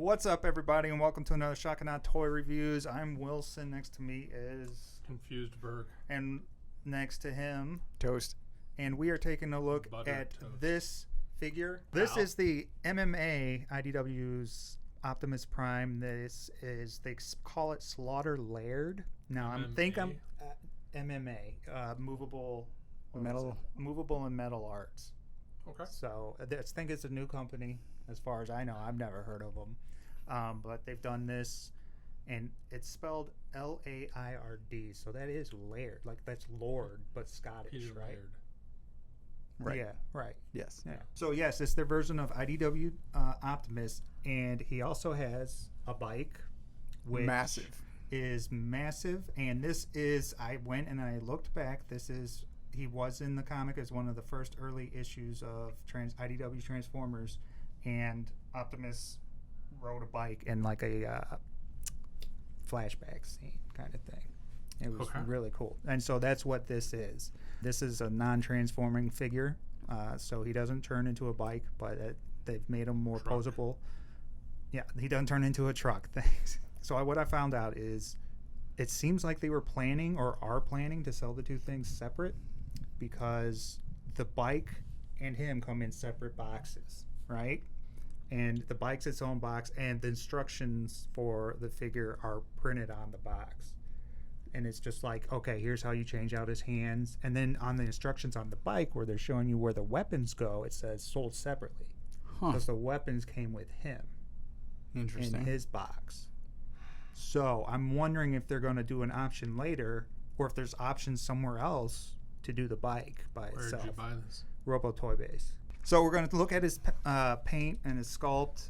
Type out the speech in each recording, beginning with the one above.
What's up, everybody, and welcome to another Shock and Awe Toy Reviews. I'm Wilson. Next to me is Confused Berg. And next to him, Toast. And we are taking a look Buttered at toast. this figure. This is the MMA IDW's Optimus Prime. This is, they call it Slaughter Laird. Now, MMA? MMA, Movable Metal. Movable and Metal Arts. Okay. So I think it's a new company, as far as I know. I've never heard of them, but they've done this, and it's spelled L-A-I-R-D. So that is Laird, like that's Lord, but Scottish, Peter right? Laird. Right. Yeah, right. Yes. Yeah. So yes, it's their version of IDW Optimus, and he also has a bike, which Massive. is massive. And this is, I went and I looked back. He was in the comic as one of the first early issues of IDW Transformers, and Optimus rode a bike in like a flashback scene kind of thing. It was really cool. And so that's what this is. This is a non-transforming figure, so he doesn't turn into a bike, but they've made him more posable. Yeah, he doesn't turn into a truck. Thanks. So what I found out is it seems like they were planning or are planning to sell the two things separate, because the bike and him come in separate boxes, right? And the bike's its own box, and the instructions for the figure are printed on the box. And it's just like, okay, here's how you change out his hands. And then on the instructions on the bike, where they're showing you where the weapons go, it says sold separately. Because the weapons came with him in his box. So I'm wondering if they're going to do an option later, or if there's options somewhere else to do the bike by itself. Where did you buy this? Robo Toy Base. So we're going to look at his paint and his sculpt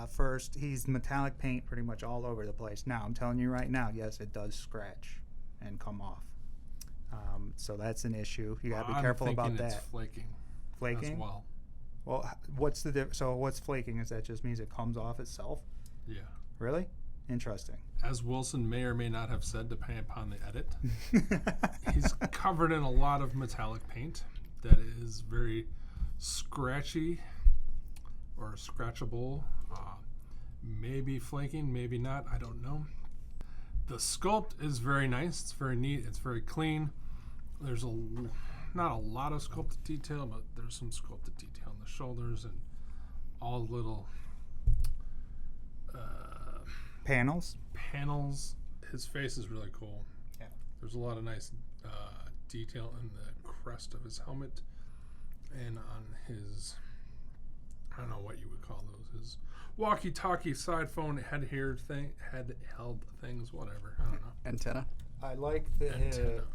first. He's metallic paint pretty much all over the place. Now, I'm telling you right now, yes, it does scratch and come off. So that's an issue. You got to be careful about that. It's flaking. Flaking? As well. Well, what's the difference? So what's flaking? Is that just means it comes off itself? Yeah. Really? Interesting. As Wilson may or may not have said, depending upon the edit, he's covered in a lot of metallic paint that is very scratchy or scratchable. Maybe flaking, maybe not. I don't know. The sculpt is very nice. It's very neat. It's very clean. There's not a lot of sculpted detail, but there's some sculpted detail on the shoulders and all the little panels. His face is really cool. Yeah. There's a lot of nice detail in the crest of his helmet and on his, I don't know what you would call those, his walkie-talkie, side phone, head-held things, whatever. I don't know. Antenna. I like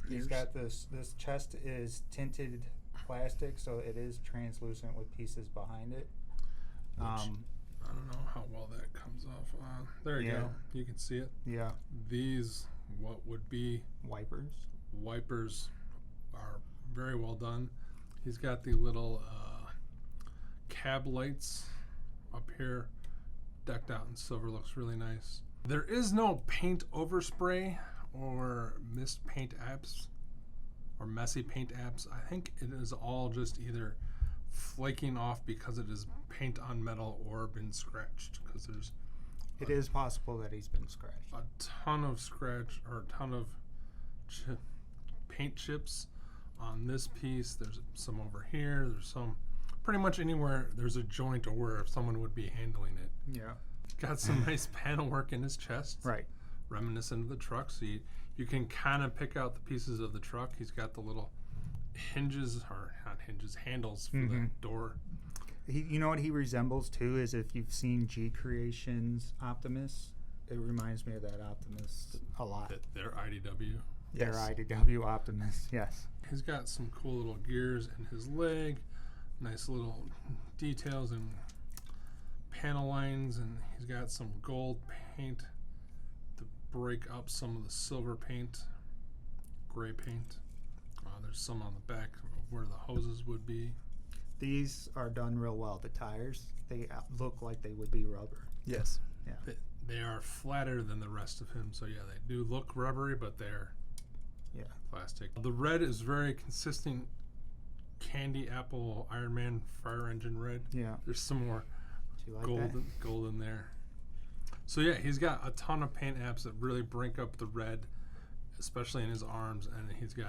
he's got this chest is tinted plastic, so it is translucent with pieces behind it. I don't know how well that comes off. There you go. You can see it. Yeah. These, what would be wipers, are very well done. He's got the little cab lights up here, decked out in silver. Looks really nice. There is no paint overspray or mist paint apps or messy paint apps. I think it is all just either flaking off because it is paint on metal or been scratched, because there's it is possible that he's been scratched. A ton of scratch or a ton of paint chips on this piece. There's some over here. There's some pretty much anywhere there's a joint or where someone would be handling it. Yeah. Got some nice panel work in his chest. Right. Reminiscent of the truck. So you can kind of pick out the pieces of the truck. He's got the little handles for the door. You know what he resembles too is, if you've seen G Creations Optimus, it reminds me of that Optimus a lot. Their IDW. Their IDW Optimus, yes. He's got some cool little gears in his leg, nice little details and panel lines, and he's got some gold paint to break up some of the silver paint, gray paint. There's some on the back where the hoses would be. These are done real well. The tires, they look like they would be rubber. Yes. Yeah. They are flatter than the rest of him, so yeah, they do look rubbery, but they're plastic. The red is very consistent candy apple Iron Man fire engine red. Yeah. There's some more Do you like gold in there. So yeah, he's got a ton of paint apps that really break up the red, especially in his arms, and he's got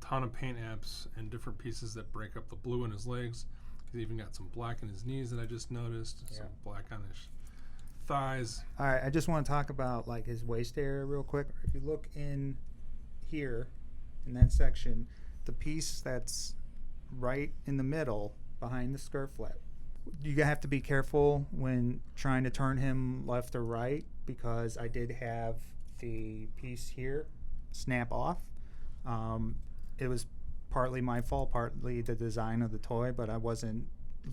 a ton of paint apps and different pieces that break up the blue in his legs. He's even got some black in his knees that I just noticed, some black on his thighs. All right, I just want to talk about like his waist area real quick. If you look in here, in that section, the piece that's right in the middle behind the skirt flap, you have to be careful when trying to turn him left or right, because I did have the piece here snap off. It was partly my fault, partly the design of the toy, but I wasn't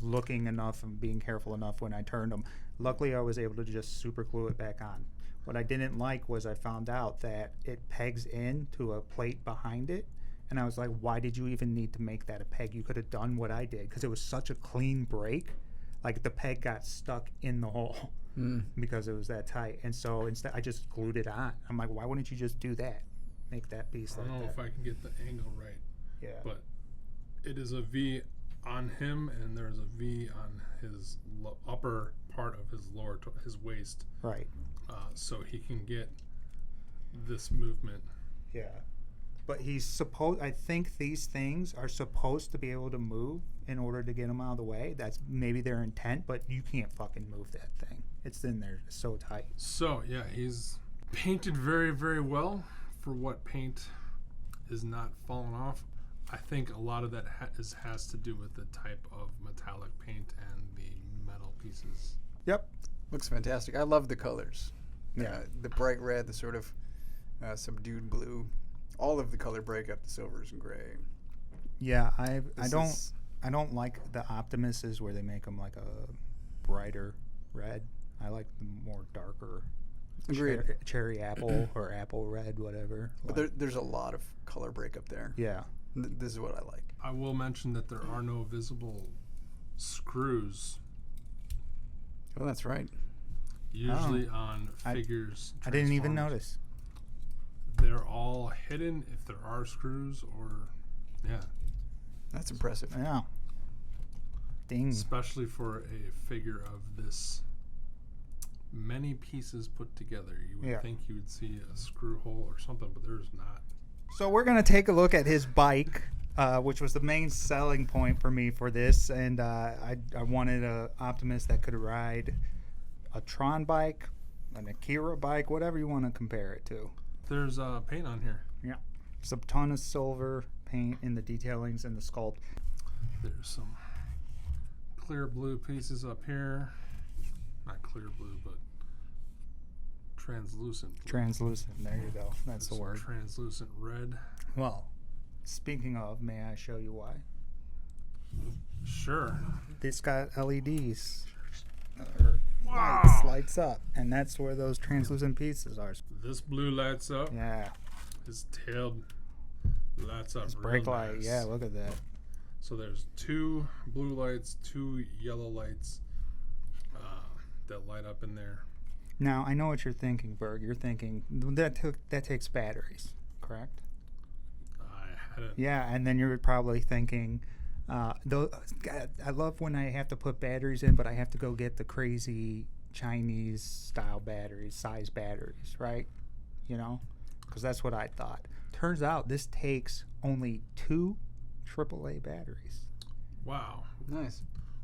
looking enough and being careful enough when I turned him. Luckily, I was able to just super glue it back on. What I didn't like was I found out that it pegs in to a plate behind it, and I was like, why did you even need to make that a peg? You could have done what I did, because it was such a clean break. Like, the peg got stuck in the hole because it was that tight. And so instead, I just glued it on. I'm like, why wouldn't you just do that? Make that piece I like don't know that. if I can get the angle right. Yeah. But it is a V on him, and there's a V on his upper part of his lower, his waist. Right. So he can get this movement. Yeah. But he's supposed, I think these things are supposed to be able to move in order to get him out of the way. That's maybe their intent, but you can't fucking move that thing. It's in there so tight. So, yeah, he's painted very, very well for what paint is not falling off. I think a lot of that has to do with the type of metallic paint and the metal pieces. Yep. Looks fantastic. I love the colors. Yeah. The bright red, the sort of subdued blue. All of the color breakup, the silvers and gray. Yeah, I don't like the Optimuses where they make them like a brighter red. I like the more darker Agreed. cherry apple or apple red, whatever. But there's a lot of color breakup there. Yeah. This is what I like. I will mention that there are no visible screws. Oh, that's right. Usually on figures. I didn't even Transformers. notice. They're all hidden if there are screws, or yeah. That's impressive. Yeah. Ding. Especially for a figure of this many pieces put together. You would think you would see a screw hole or something, but there's not. So we're going to take a look at his bike, which was the main selling point for me for this. And I wanted an Optimus that could ride a Tron bike, an Akira bike, whatever you want to compare it to. There's paint on here. Yeah. There's a ton of silver paint in the detailings and the sculpt. There's some clear blue pieces up here. Not clear blue, but translucent blue. Translucent. There you go. That's the Some word. Translucent red. Well, speaking of, may I show you why? Sure. This got LEDs. Wow. Lights up. And that's where those translucent pieces are. This blue lights up. Yeah. His tail lights up. It's real brake light. nice. Yeah, look at that. So there's 2 blue lights, 2 yellow lights that light up in there. Now, I know what you're thinking, Berg. You're thinking that takes batteries, correct? I hadn't. Yeah, and then you're probably thinking, God, I love when I have to put batteries in, but I have to go get the crazy Chinese style batteries, size batteries, right? You know, because that's what I thought. Turns out this takes only 2 AAA batteries. Wow. Nice.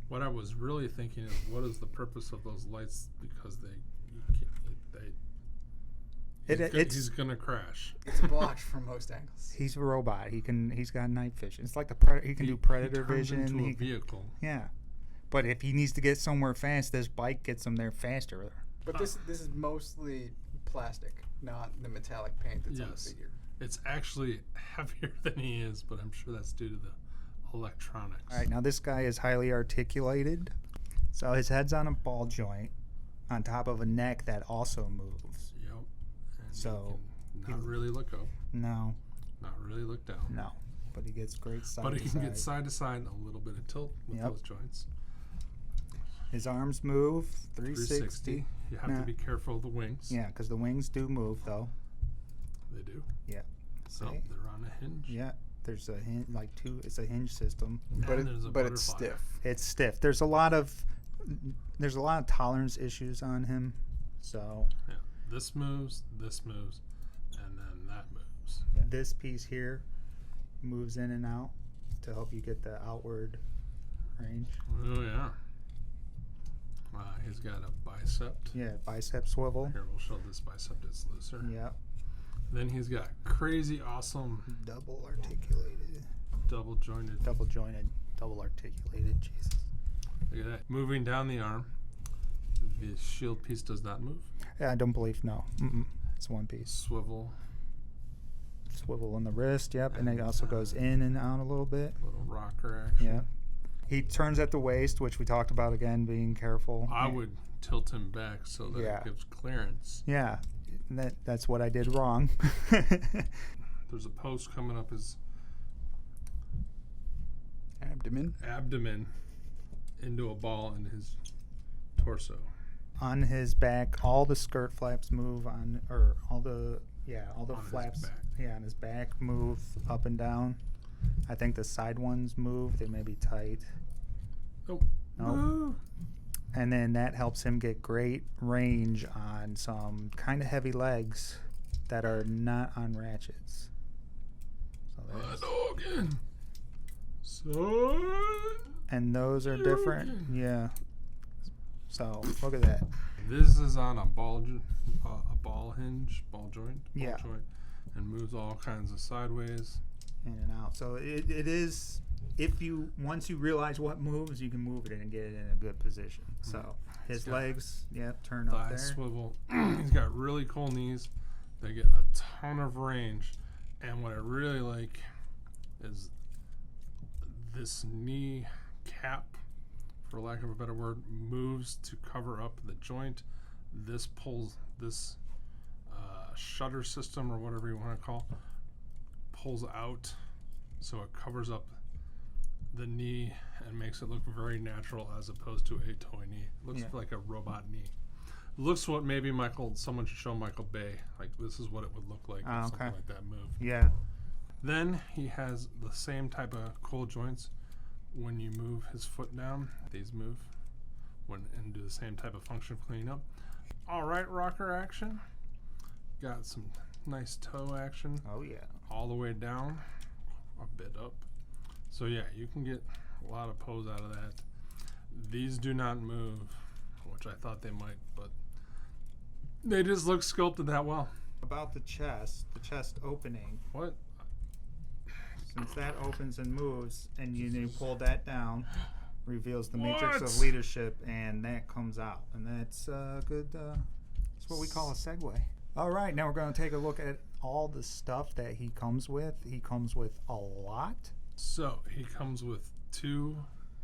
What I was really thinking is, what is the purpose of those lights? Because he's gonna crash. It's blocked from most angles. He's a robot. He's got night vision. It's like he can do predator he turns vision. into a vehicle. Yeah, but if he needs to get somewhere fast, this bike gets him there faster. But this is mostly plastic, not the metallic paint that's on the figure. It's actually heavier than he is, but I'm sure that's due to the electronics. All right, now this guy is highly articulated. So his head's on a ball joint on top of a neck that also moves. Yep. And So he can not really look up, no, not really look down. no, but he gets great side But to he can side. get side to side, a little bit of tilt with Yep. those joints. His arms move 360. You have Nah. to be careful of the wings. Yeah, because the wings do move though. They do. See? Oh, they're on a hinge. Yeah, there's a hinge, it's a hinge system. But And there's a but it's butterfly. stiff. It's stiff. There's a lot of tolerance issues on him. So Yeah. This moves, and then that moves. this piece here moves in and out to help you get the outward range. Oh, yeah. He's got a bicep. Yeah, bicep swivel. Here, we'll show this bicep that's looser. Yep. Then he's got crazy awesome Double articulated. double jointed. Double jointed. Double articulated. Jesus. Look at that. Moving down the arm. The shield piece does not move. Yeah, I don't believe, no. It's one piece. Swivel. Swivel on the wrist, yep. And it also goes in and out a little bit. Little rocker action. Yeah. He turns at the waist, which we talked about again, being careful. I would tilt him back so that Yeah. it gives clearance. Yeah. That's what I did wrong. There's a post coming up his Abdomen. into a ball in his torso. On his back, all the skirt flaps move on, or all the On his flaps. back. Yeah, on his back move up and down. I think the side ones move. They may be tight. Nope. Nope. And then that helps him get great range on some kind of heavy legs that are not on ratchets. So there's, Son. and those are different. Hadouken. Yeah. So look at that. This is on a ball joint, Yeah. and moves all kinds of sideways. In and out. So it is, once you realize what moves, you can move it and get it in a good position. So his He's got legs, turn up Thigh there. swivel. He's got really cool knees. They get a ton of range. And what I really like is this knee cap, for lack of a better word, moves to cover up the joint. This pulls this shutter system, or whatever you want to call, pulls out so it covers up the knee and makes it look very natural as opposed to a toy knee. Looks like a robot knee. Looks what maybe someone should show Michael Bay. Like, this is what it would look like if something like that moved. Yeah. Then he has the same type of cool joints. When you move his foot down, these move and do the same type of function of cleaning up. All right, rocker action. Got some nice toe action. Oh yeah. All the way down, a bit up. So yeah, you can get a lot of pose out of that. These do not move, which I thought they might, but they just look sculpted that well. About the chest opening. What? Since that opens and moves, and you pull that down, reveals the matrix What? of leadership, and that comes out. And that's good. That's what we call a segue. All right, now we're going to take a look at all the stuff that he comes with. He comes with a lot. So he comes with 2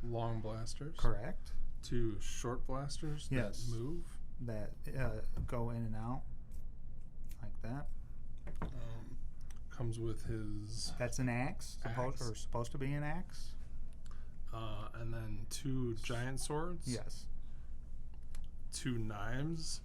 long blasters. Correct. 2 short blasters Yes. that move. That go in and out like that. Comes with his That's an axe. Supposed to be an axe. and then 2 giant swords. Yes. 2 knives.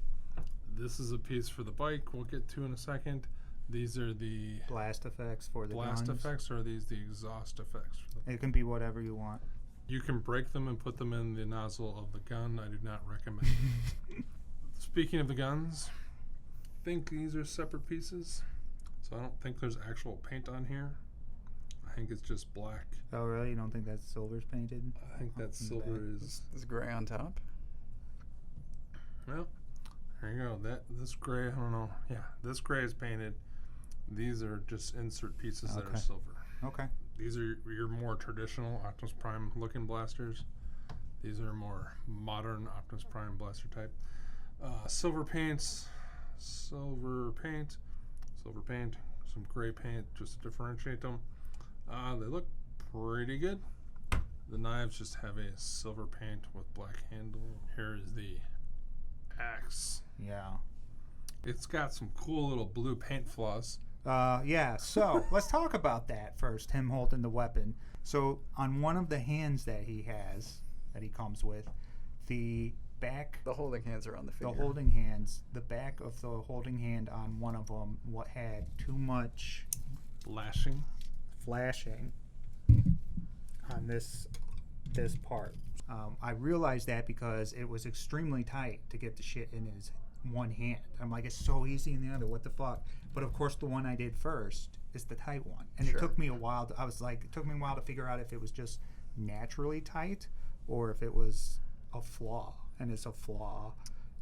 This is a piece for the bike we'll get to in a second. These are the Blast effects for the blast guns. effects, or are these the exhaust effects? It can be whatever you want. You can break them and put them in the nozzle of the gun. I do not recommend it. Speaking of the guns, I think these are separate pieces. So I don't think there's actual paint on here. I think it's just black. Oh, really? You don't think that silver's painted? I think that in the silver back? Is gray on top? Well, there you go. This gray, I don't know. Yeah, this gray is painted. These are just insert pieces that are Okay. silver. Okay. These are your more traditional Optimus Prime looking blasters. These are more modern Optimus Prime blaster type. Silver paints, silver paint, some gray paint just to differentiate them. They look pretty good. The knives just have a silver paint with black handle. Here is the axe. Yeah. It's got some cool little blue paint flaws. Yeah, so let's talk about that first, him holding the weapon. So on one of the hands that he has, that he comes with, the back, The holding hands are on the figure. the back of the holding hand on one of them had too much Lashing. flashing on this part. I realized that because it was extremely tight to get the shit one hand. I'm like, it's so easy in the other. What the fuck? But of course, the one I did first is the tight one, and Sure. it took me a while. It took me a while to figure out if it was just naturally tight or if it was a flaw, and it's a flaw,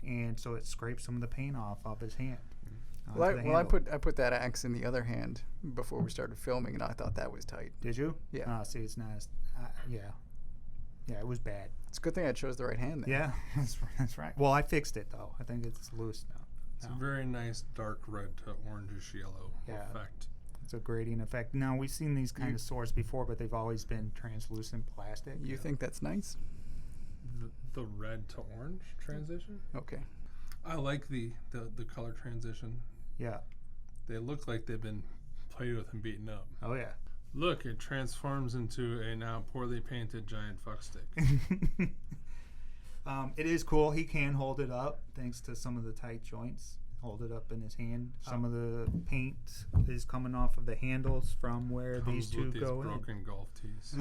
and so it scraped some of the paint off of his hand. Well, onto the I handle. put that axe in the other hand before we started filming, and I thought that was tight. Did you? Yeah. See, it's not. Yeah. Yeah, it was bad. It's a good thing I chose the right hand then. Yeah, that's right. Well, I fixed it though. I think it's loose now. It's a very nice dark red to orangish yellow Yeah. effect. It's a gradient effect. Now, we've seen these kind of swords before, but they've always been translucent plastic. You think that's nice? The red to orange transition? Okay. I like the color transition. Yeah. They look like they've been played with and beaten up. Oh, yeah. Look, it transforms into a now poorly painted giant fuckstick. It is cool. He can hold it up thanks to some of the tight joints. Hold it up in his hand. Some of the paint is coming off of the handles from where these two with these go in. broken golf tees.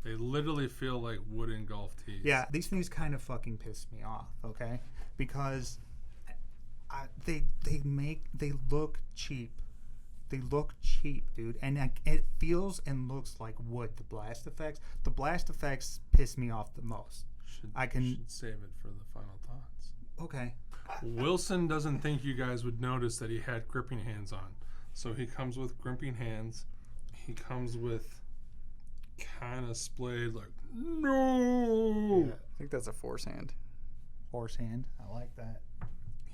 They literally feel like wooden golf tees. Yeah, these things kind of fucking piss me off, okay? Because they look cheap. They look cheap, dude, and it feels and looks like wood. The blast effects piss me off the most. Should save it for the final thoughts. Okay. Wilson doesn't think you guys would notice that he had gripping hands on, so he comes with gripping hands. He comes with kind of splayed, like no. Yeah. I think that's a force hand. Horse hand. I like that.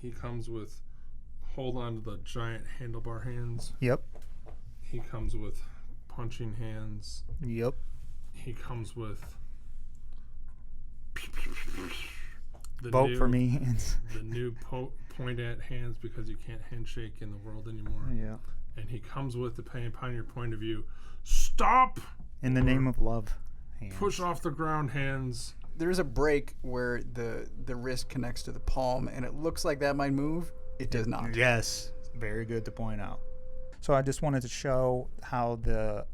He comes with hold on to the giant handlebar hands. Yep. He comes with punching hands. Yep. He comes with the Vote new, for me hands. the new point at hands because you can't handshake in the world anymore. Yeah. And he comes with, depending upon your point of view, stop, In the name of love. Hands. push off the ground hands. There's a break where the wrist connects to the palm, and it looks like that might move. It does not. Yes. Very good to point out. So I just wanted to show how the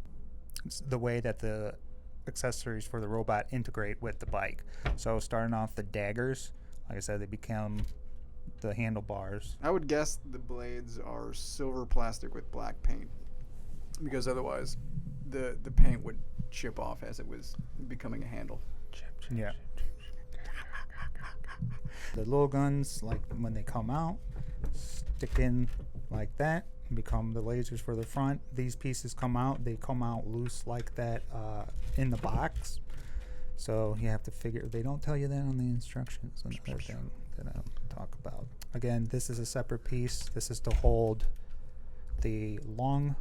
way that the accessories for the robot integrate with the bike. So starting off the daggers, like I said, they become the handlebars. I would guess the blades are silver plastic with black paint, because otherwise the paint would chip off as it was becoming a handle. Yeah. The little guns, like when they come out, stick in like that, become the lasers for the front. These pieces come out, they come out loose like that in the box. So you have to figure, they don't tell you that on the instructions. Another thing that I'll talk about. Again, this is a separate piece. This is to hold the long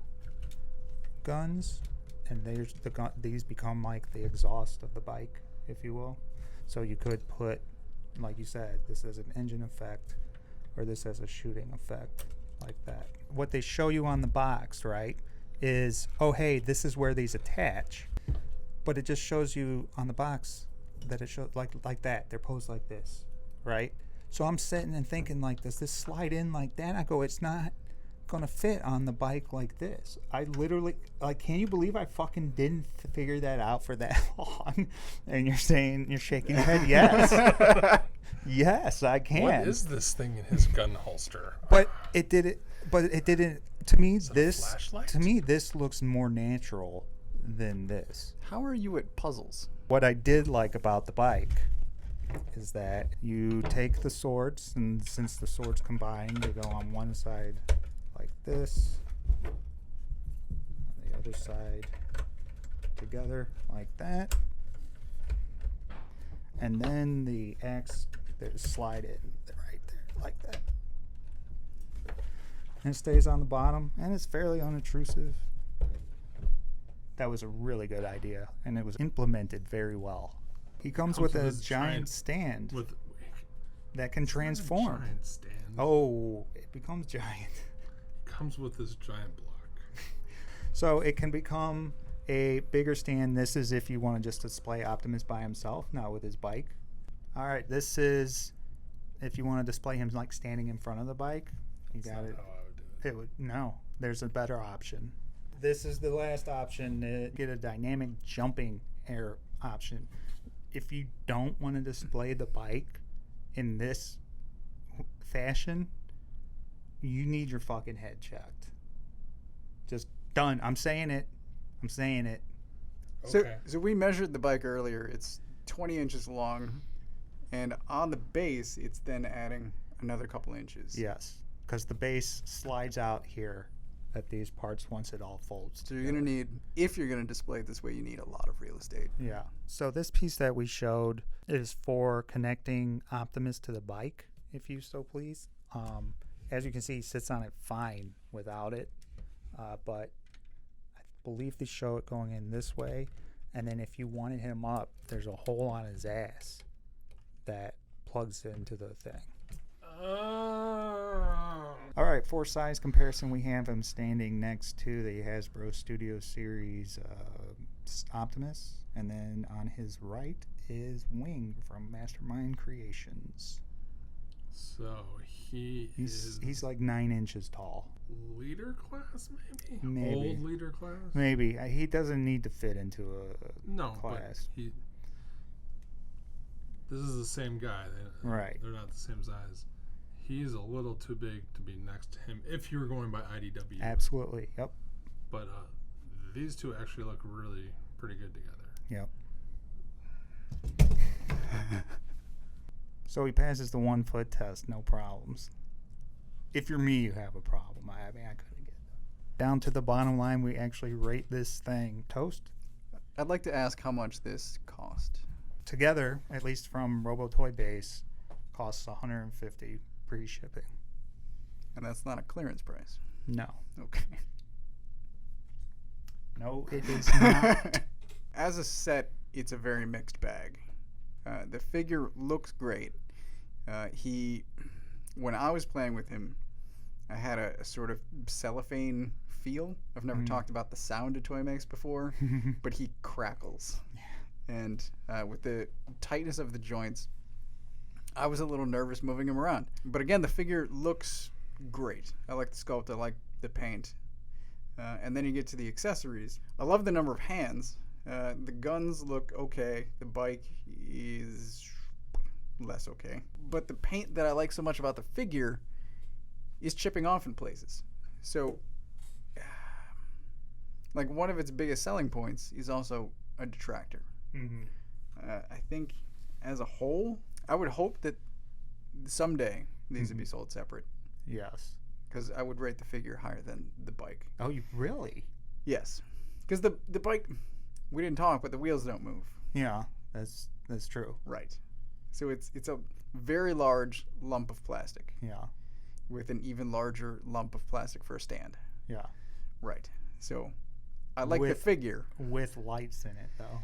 guns, and there's these become like the exhaust of the bike, if you will. So you could put, like you said, this as an engine effect, or this as a shooting effect, like that. What they show you on the box, right, is, oh, hey, this is where these attach. But it just shows you on the box that it shows like that. They're posed like this, right? So I'm sitting and thinking, like, does this slide in like that? I go, it's not gonna fit on the bike like this. I literally, like, can you believe I fucking didn't figure that out for that long? And you're shaking your head, yes. Yes, I can. What is this thing in his gun holster? But it didn't. To me, Is it a flashlight? this looks more natural than this. How are you at puzzles? What I did like about the bike is that you take the swords, and since the swords combine, they go on one side like this, on the other side together like that, and then the axe, they slide in right there like that. And it stays on the bottom, and it's fairly unobtrusive. That was a really good idea, and it was implemented very well. He comes with a this giant stand with that can transform. giant stand. Oh, it becomes giant. Comes with this giant block. So it can become a bigger stand. This is if you want to just display Optimus by himself, not with his bike. All right, this is if you want to display him like standing in front of the bike. You That's got not it. how I would do it. No, there's a better option. This is the last option. Get a dynamic jumping air option. If you don't want to display the bike in this fashion, you need your fucking head checked. Just done. I'm saying it. Okay. So we measured the bike earlier. It's 20 inches long, and on the base, it's then adding another couple inches. Yes, because the base slides out here at these parts once it all folds. So you're gonna need, if you're gonna display it this way, you need a lot of real estate. Yeah. So this piece that we showed is for connecting Optimus to the bike, if you so please. As you can see, he sits on it fine without it, but I believe they show it going in this way, and then if you wanted him up, there's a hole on his ass that plugs into the thing. All right, for size comparison, we have him standing next to the Hasbro Studio Series Optimus, and then on his right is Wing from Mastermind Creations. So He's like 9 inches tall. Leader class, maybe? Maybe. Old leader class? Maybe. He doesn't need to fit into a No, class. but this is the same guy. Right. They're not the same size. He's a little too big to be next to him if you were going by IDW. Absolutely. Yep. But these two actually look really pretty good together. Yep. So he passes the 1 foot test, no problems. If you're me, you have a problem. I mean, I couldn't get it. Down to the bottom line, we actually rate this thing toast. I'd like to ask how much this cost. Together, at least from Robotoy Base, costs $150 pre-shipping. And that's not a clearance price. No. Okay. No, it is not. As a set, it's a very mixed bag. The figure looks great. When I was playing with him, I had a sort of cellophane feel. I've never talked about the sound a toy makes before, but he crackles. And with the tightness of the joints, I was a little nervous moving him around. But again, the figure looks great. I like the sculpt. I like the paint. And then you get to the accessories. I love the number of hands. The guns look okay. The bike is less okay. But the paint that I like so much about the figure is chipping off in places. So, like, one of its biggest selling points is also a detractor. I think as a whole, I would hope that someday these would be sold separate. Yes. Because I would rate the figure higher than the bike. Oh, you really? Yes. Because the bike, we didn't talk, but the wheels don't move. Yeah, that's true. Right. So it's a very large lump of plastic. Yeah. With an even larger lump of plastic for a stand. Yeah. Right. So I like the figure. With lights in it, though.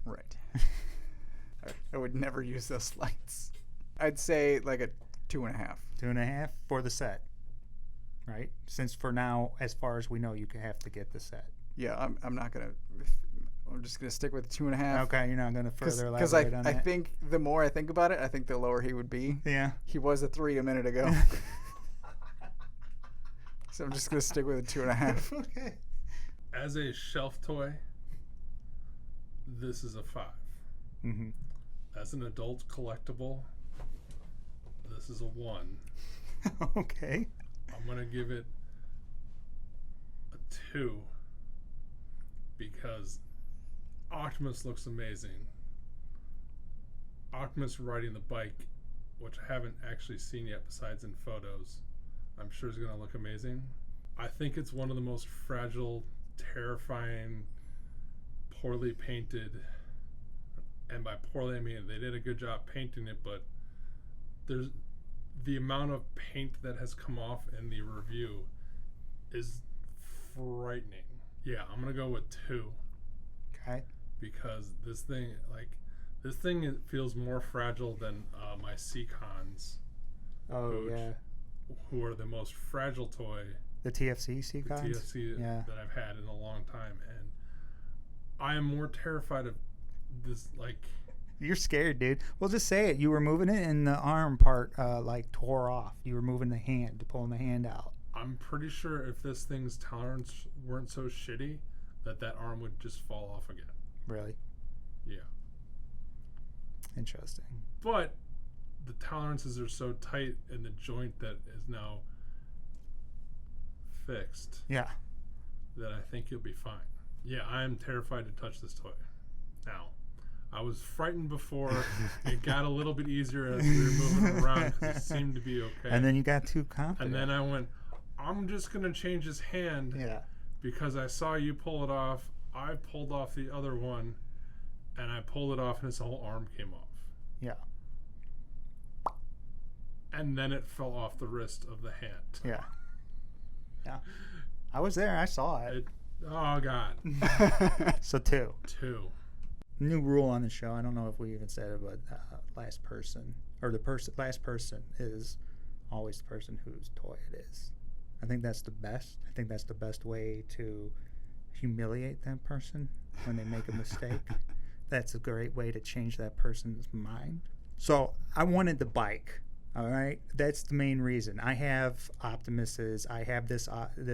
Right. I would never use those lights. I'd say like a 2.5. 2.5 for the set, right? Since for now, as far as we know, you have to get the set. Yeah, I'm not gonna. I'm just gonna stick with 2.5. Okay, you're not gonna further Because elaborate on that. I think the more I think about it, I think the lower he would be. Yeah. He was a 3 a minute ago. So I'm just gonna stick with a 2.5. Okay. As a shelf toy, this is a 5. Mm-hmm. As an adult collectible, this is a 1. Okay. I'm going to give it a 2 because Optimus looks amazing. Optimus riding the bike, which I haven't actually seen yet besides in photos, I'm sure is going to look amazing. I think it's one of the most fragile, terrifying, poorly painted, and by poorly I mean they did a good job painting it, but there's the amount of paint that has come off in the review is frightening. Yeah, I'm gonna go with 2. Okay. Because this thing it feels more fragile than my Seacons. Oh, yeah. Who are the most fragile toy, The TFC Seacons? TFC Yeah. that I've had in a long time, and I am more terrified of this. Like, You're scared, dude. Well, just say it. You were moving it, and the arm part tore off. You were moving the hand, pulling the hand out. I'm pretty sure if this thing's tolerance weren't so shitty, that arm would just fall off again. Really? Yeah. Interesting. But the tolerances are so tight in the joint that is now fixed Yeah. that I think you'll be fine. Yeah, I am terrified to touch this toy. Now, I was frightened before. It got a little bit easier as we were moving around because it seemed to be okay. And then you got too confident. And then I went, I'm just going to change his hand because I saw you pull it off. I pulled off the other one, and I pulled it off, and his whole arm came off. Yeah. And then it fell off the wrist of the hand. Yeah. Yeah. I was there. I saw it. Oh, God. So 2. 2. New rule on the show. I don't know if we even said it, but last person is always the person whose toy it is. I think that's the best. I think that's the best way to humiliate that person when they make a mistake. That's a great way to change that person's mind. So I wanted the bike. All right, that's the main reason. I have Optimuses. I have this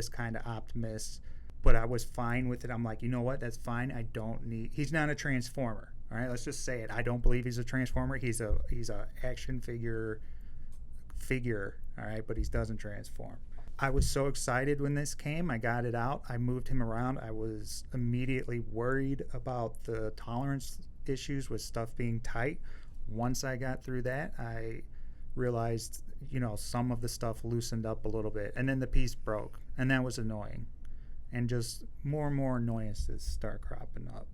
kind of Optimus, but I was fine with it. I'm like, you know what? That's fine. I don't need. He's not a transformer. All right, let's just say it. I don't believe he's a transformer. He's a action figure. All right, but he doesn't transform. I was so excited when this came. I got it out. I moved him around. I was immediately worried about the tolerance issues with stuff being tight. Once I got through that, I realized, some of the stuff loosened up a little bit, and then the piece broke, and that was annoying, and just more and more annoyances start cropping up.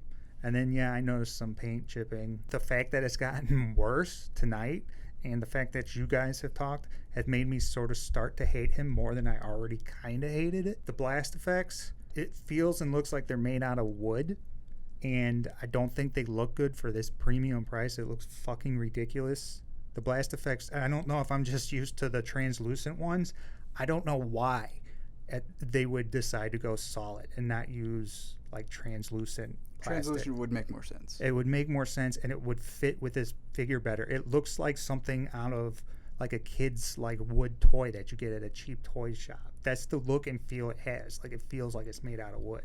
And then I noticed some paint chipping. The fact that it's gotten worse tonight, and the fact that you guys have talked, has made me sort of start to hate him more than I already kind of hated it. The blast effects, it feels and looks like they're made out of wood, and I don't think they look good for this premium price. It looks fucking ridiculous. The blast effects, I don't know if I'm just used to the translucent ones. I don't know why they would decide to go solid and not use like translucent plastic. Translucent would make more sense. It would make more sense, and it would fit with this figure better. It looks like something out of like a kid's like wood toy that you get at a cheap toy shop. That's the look and feel it has. Like, it feels like it's made out of wood.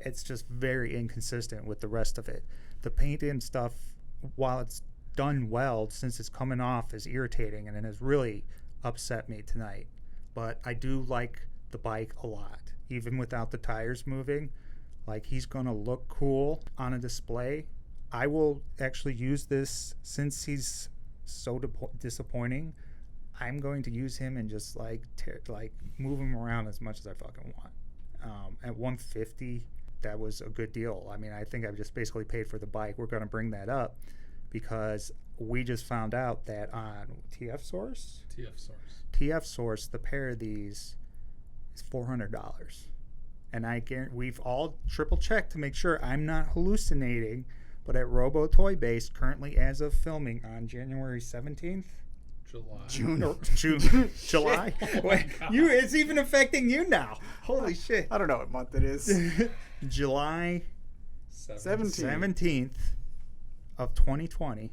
It's just very inconsistent with the rest of it. The paint and stuff, while it's done well, since it's coming off, is irritating, and it has really upset me tonight. But I do like the bike a lot, even without the tires moving. Like, he's gonna look cool on a display. I will actually use this, since he's so disappointing. I'm going to use him and just like move him around as much as I fucking want. At $150, that was a good deal. I mean, I think I've just basically paid for the bike. We're gonna bring that up, because we just found out that on TF Source, the pair of these is $400. And I guarantee, we've all triple checked to make sure I'm not hallucinating, but at Robo Toy Base, currently as of filming on January 17th, July. Wait, it's even affecting you now. Holy shit. I don't know what month it is. July 17th of 2020.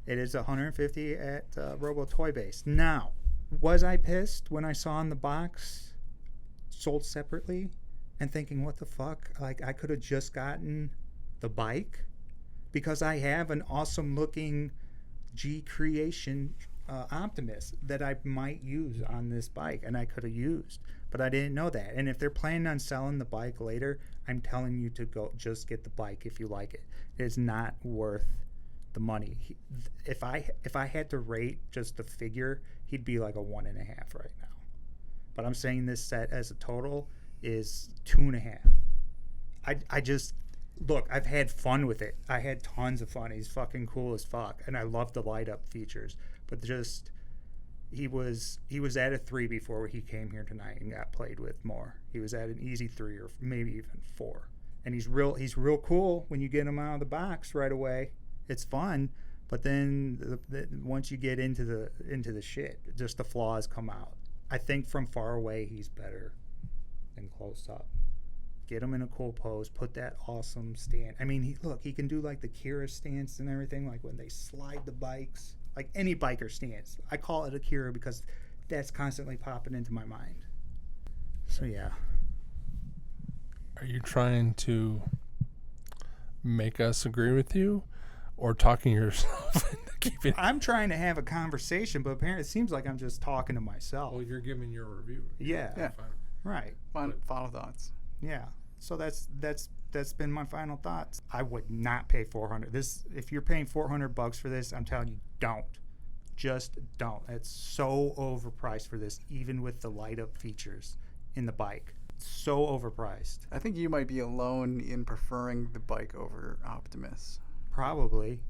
It is $150 at Robo Toy Base. Now, was I pissed when I saw in the box sold separately and thinking, what the fuck? Like, I could have just gotten the bike, because I have an awesome looking G Creation Optimus that I might use on this bike, and I could have used, but I didn't know that. And if they're planning on selling the bike later, I'm telling you to go just get the bike if you like it. It's not worth the money. If I had to rate just the figure, he'd be like a 1.5 right now. But I'm saying this set as a total is 2.5. I just look, I've had fun with it. I had tons of fun. He's fucking cool as fuck, and I love the light up features. But just he was at a 3 before he came here tonight and got played with more. He was at an easy 3 or maybe even 4. And he's real cool when you get him out of the box right away. It's fun, but then once you get into the shit, just the flaws come out. I think from far away he's better than close up. Get him in a cool pose, put that awesome stand. I mean, he can do like the Kira stance and everything, like when they slide the bikes, like any biker stance. I call it a Kira because that's constantly popping into my mind. So yeah. Are you trying to make us agree with you, or talking yourself into keeping. I'm trying to have a conversation, but apparently it seems like I'm just talking to myself. Well, you're giving your review. Yeah. Yeah. Fine. Right. Final thoughts. Yeah. So that's been my final thoughts. I would not pay $400. If you're paying $400 for this, I'm telling you, don't. Just don't. It's so overpriced for this, even with the light up features in the bike. So overpriced. I think you might be alone in preferring the bike over Optimus. Probably.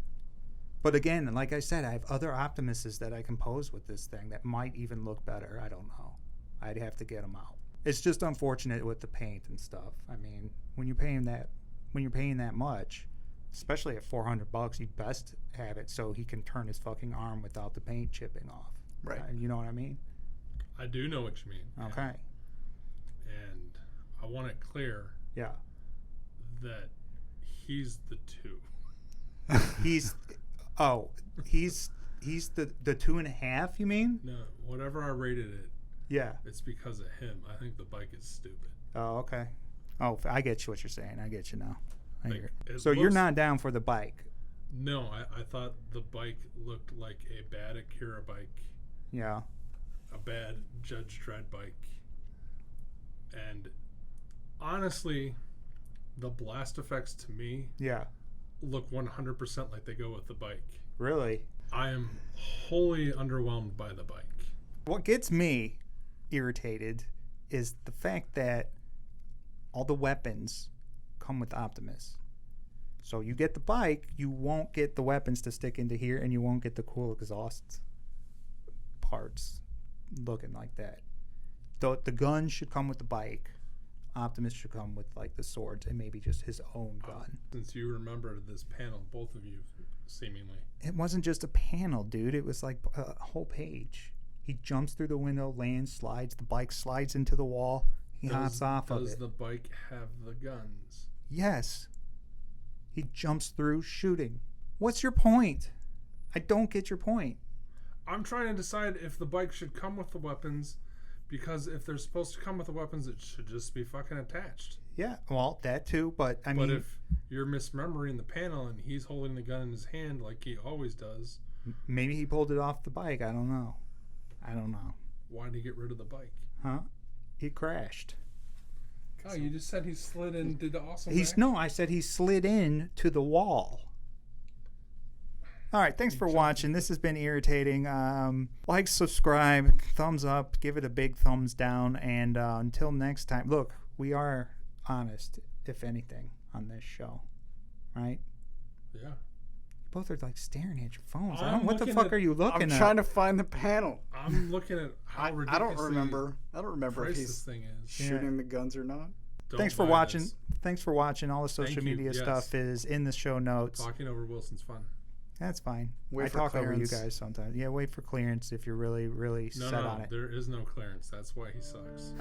But again, like I said, I have other Optimuses that I can pose with this thing that might even look better. I don't know. I'd have to get them out. It's just unfortunate with the paint and stuff. I mean, when you're paying that much, especially at $400, you best have it so he can turn his fucking arm without the paint chipping off. Right. You know what I mean? I do know what you mean. Okay. And I want it clear Yeah. that he's the 2. He's the 2.5, you mean? No, whatever I rated it, Yeah. it's because of him. I think the bike is stupid. Oh, okay. Oh, I get you what you're saying. I get you now. I Like, hear it. it So you're looks- not down for the bike? No, I thought the bike looked like a bad Akira bike, Yeah. a bad Judge Dredd bike. And honestly, the blast effects to me Yeah. look 100% like they go with the bike. Really? I am wholly underwhelmed by the bike. What gets me irritated is the fact that all the weapons come with Optimus. So you get the bike, you won't get the weapons to stick into here, and you won't get the cool exhaust parts looking like that. The gun should come with the bike. Optimus should come with like the swords and maybe just his own gun. Since you remember this panel, both of you, seemingly. It wasn't just a panel, dude. It was like a whole page. He jumps through the window, lands, slides. The bike slides into the wall. He hops off of it. Does the bike have the guns? Yes. He jumps through shooting. What's your point? I don't get your point. I'm trying to decide if the bike should come with the weapons, because if they're supposed to come with the weapons, it should just be fucking attached. Yeah, well, that too, but I mean... But if you're misremembering the panel and he's holding the gun in his hand like he always does... Maybe he pulled it off the bike. I don't know. Why did he get rid of the bike? Huh? He crashed. Oh, you just said he slid in and did the awesome back? No, I said he slid in to the wall. All right, thanks for watching. This has been irritating. Like, subscribe, thumbs up, give it a big thumbs down, and until next time. Look, we are honest, if anything, on this show, right? Yeah. Both are like staring at your phones. I'm What the fuck are you looking I'm at? trying to find the panel. I'm looking at how I ridiculously don't remember if priced he's this thing is. shooting the guns or not. Don't Thanks for buy watching. this. Thanks for watching. All the social Thank you, media yes. stuff is in the show notes. Talking over Wilson's fun. That's fine. Wait I for talk over you clearance. guys sometimes. Yeah, wait for clearance if you're really, really No, set on it. there is no clearance. That's why he sucks.